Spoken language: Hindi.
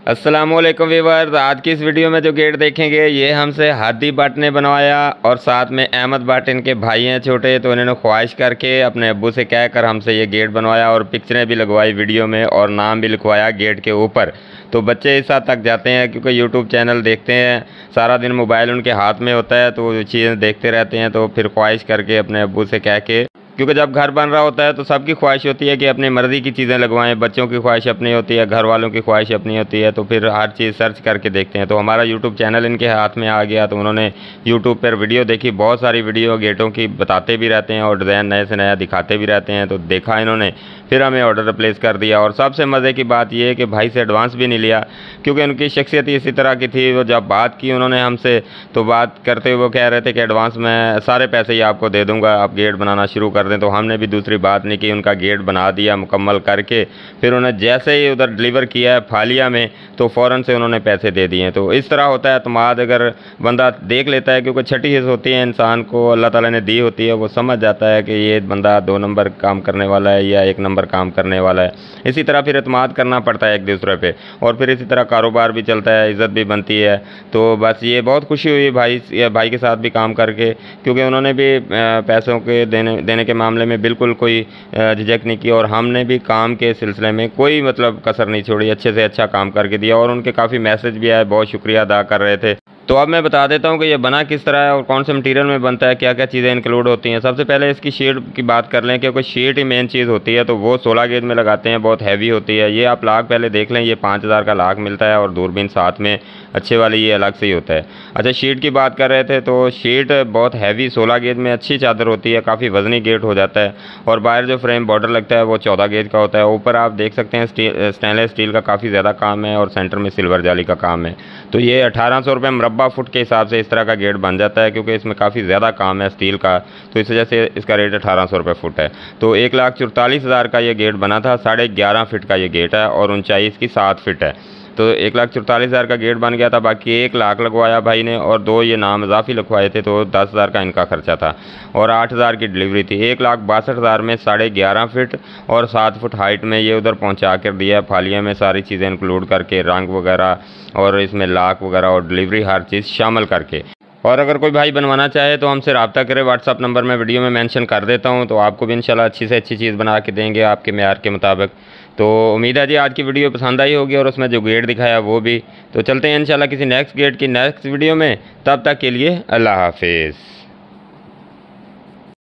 अस्सलामुअलैकुम व्यूअर्स। आज की इस वीडियो में जो गेट देखेंगे ये हमसे हादी भट्ट ने बनवाया और साथ में अहमद भट्ट इनके भाई हैं छोटे, तो इन्होंने ख्वाहिश करके अपने अब्बू से कहकर हमसे ये गेट बनवाया और पिक्चरें भी लगवाई वीडियो में और नाम भी लिखवाया गेट के ऊपर। तो बच्चे इस हद तक जाते हैं क्योंकि यूट्यूब चैनल देखते हैं, सारा दिन मोबाइल उनके हाथ में होता है तो चीज़ें देखते रहते हैं। तो फिर ख्वाहिश करके अपने अब्बू से कह के, क्योंकि जब घर बन रहा होता है तो सबकी ख्वाहिश होती है कि अपनी मर्ज़ी की चीज़ें लगवाएं, बच्चों की ख्वाहिश अपनी होती है, घर वालों की ख्वाहिश अपनी होती है, तो फिर हर चीज़ सर्च करके देखते हैं। तो हमारा यूट्यूब चैनल इनके हाथ में आ गया तो उन्होंने यूट्यूब पर वीडियो देखी, बहुत सारी वीडियो गेटों की बताते भी रहते हैं और डिज़ाइन नए से नया दिखाते भी रहते हैं। तो देखा इन्होंने, फिर हमें ऑर्डर प्लेस कर दिया। और सबसे मज़े की बात यह है कि भाई से एडवांस भी नहीं लिया क्योंकि उनकी शख्सियत इसी तरह की थी। वो जब बात की उन्होंने हमसे तो बात करते हुए वो कह रहे थे कि एडवांस मैं सारे पैसे ही आपको दे दूंगा, आप गेट बनाना शुरू कर दें। तो हमने भी दूसरी बात नहीं की, उनका गेट बना दिया मुकम्मल करके। फिर उन्हें जैसे ही उधर डिलीवर किया है फालिया में तो फ़ौरन से उन्होंने पैसे दे दिए। तो इस तरह होता है एतमाद, अगर बंदा देख लेता है, क्योंकि छठी हिस्स होती है इंसान को अल्लाह ताला ने दी होती है, वो समझ जाता है कि ये बंदा 2 नंबर काम करने वाला है या 1 नंबर काम करने वाला है। इसी तरह फिर एतमाद करना पड़ता है एक दूसरे पे और फिर इसी तरह कारोबार भी चलता है, इज़्ज़त भी बनती है। तो बस ये बहुत खुशी हुई भाई के साथ भी काम करके, क्योंकि उन्होंने भी पैसों के देने के मामले में बिल्कुल कोई झिझक नहीं की और हमने भी काम के सिलसिले में कोई मतलब कसर नहीं छोड़ी, अच्छे से अच्छा काम करके दिया। और उनके काफ़ी मैसेज भी आए, बहुत शुक्रिया अदा कर रहे थे। तो अब मैं बता देता हूँ कि ये बना किस तरह है और कौन से मटीरियल में बनता है, क्या क्या चीज़ें इंक्लूड होती हैं। सबसे पहले इसकी शीट की बात कर लें, क्योंकि शीट ही मेन चीज़ होती है। तो वो 16 गेज में लगाते हैं, बहुत हैवी होती है। ये आप लाख पहले देख लें, ये 5000 का लाख मिलता है और दूरबीन साथ में अच्छे वाली ये अलग से ही होता है। अच्छा, शीट की बात कर रहे थे तो शीट बहुत हैवी 16 गेज में अच्छी चादर होती है, काफ़ी वजनी गेट हो जाता है। और बाहर जो फ्रेम बॉर्डर लगता है वो 14 गेज का होता है। ऊपर आप देख सकते हैं स्टेनलेस स्टील का काफ़ी ज़्यादा काम है और सेंटर में सिल्वर जाली का काम है। तो ये 1800 रुपये मुरब्बा फुट के हिसाब से इस तरह का गेट बन जाता है, क्योंकि इसमें काफ़ी ज़्यादा काम है स्टील का, तो इस वजह से इसका रेट 1800 रुपये फुट है। तो 1,44,000 का ये गेट बना था। 11.5 फीट का ये गेट है और ऊंचाई इसकी 7 फीट है। तो 1,44,000 का गेट बन गया था। बाकी 1 लाख लगवाया भाई ने और 2 ये नाम इजाफी लिखवाए थे, तो 10,000 का इनका खर्चा था और 8,000 की डिलीवरी थी। 1,62,000 में 11.5 फीट और 7 फुट हाइट में ये उधर पहुंचा कर दिया फालिया में, सारी चीज़ें इंक्लूड करके, रंग वगैरह और इसमें लाख वगैरह और डिलीवरी हर चीज़ शामिल करके। और अगर कोई भाई बनवाना चाहे तो हमसे रब्ता करें, व्हाट्सअप नंबर मैं वीडियो में मेंशन कर देता हूं, तो आपको भी इंशाल्लाह अच्छी से अच्छी चीज़ बना के देंगे आपके मेयार के मुताबिक। तो उम्मीद है जी आज की वीडियो पसंद आई होगी और उसमें जो गेट दिखाया वो भी। तो चलते हैं इंशाल्लाह किसी नेक्स्ट गेट की नेक्स्ट वीडियो में, तब तक के लिए अल्लाह हाफिज़।